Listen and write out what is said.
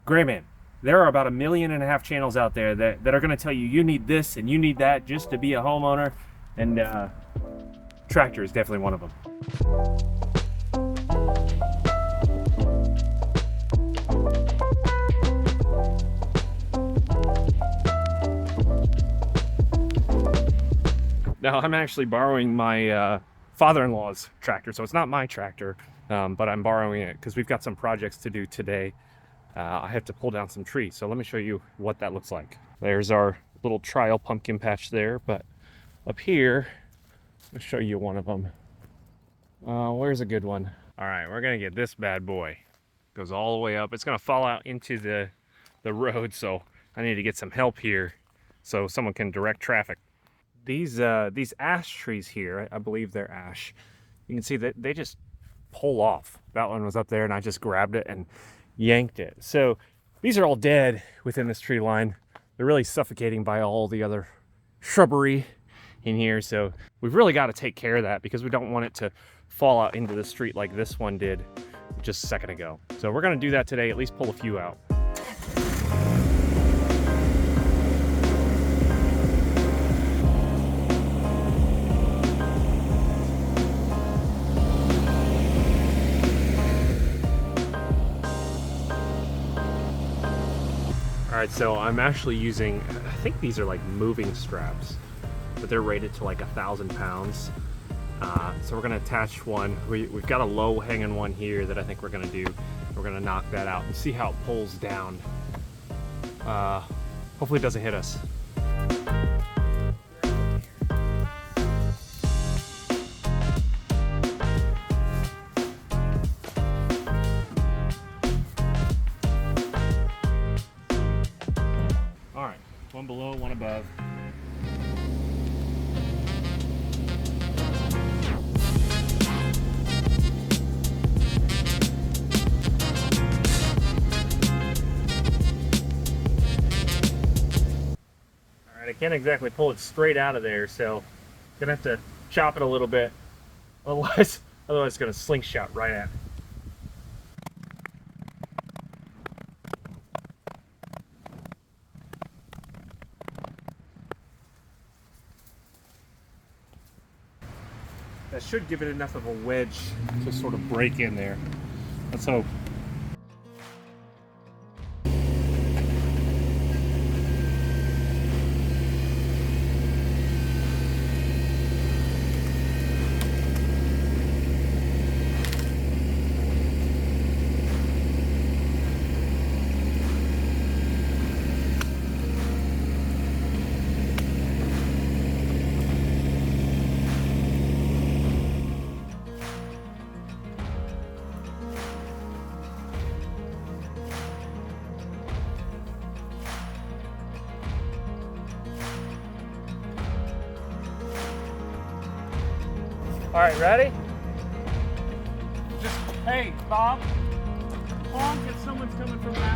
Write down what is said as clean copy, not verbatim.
Grayman, there are about 1.5 million channels out there that are going to tell you you need this and you need that just to be a homeowner, and tractor is definitely one of them. Now I'm actually borrowing my father-in-law's tractor, so it's not my tractor, but I'm borrowing it because we've got some projects to do today. I have to pull down some trees, so let me show you what that looks like. There's our little trial pumpkin patch there, but up here, I'll show you one of them. Where's a good one? All right, we're gonna get this bad boy. Goes all the way up. It's gonna fall out into the road, so I need to get some help here so someone can direct traffic. These ash trees here, I believe they're ash. You can see that they just pull off. That one was up there and I just grabbed it and yanked it. So these are all dead within this tree line. They're really suffocating by all the other shrubbery in here. So we've really got to take care of that because we don't want it to fall out into the street like this one did just a second ago. So we're going to do that today, at least pull a few out. All right, so I'm actually using, I think these are like moving straps, but they're rated to like 1,000 pounds. So we're gonna attach one. We've got a low hanging one here that I think we're gonna do. We're gonna knock that out and see how it pulls down. Hopefully it doesn't hit us. All right, one below, one above. I can't exactly pull it straight out of there, so gonna have to chop it a little bit. Otherwise it's gonna slingshot right at me. That should give it enough of a wedge to sort of break in there. Let's hope. All right, ready? Just, hey, Bob, honk if someone's coming from that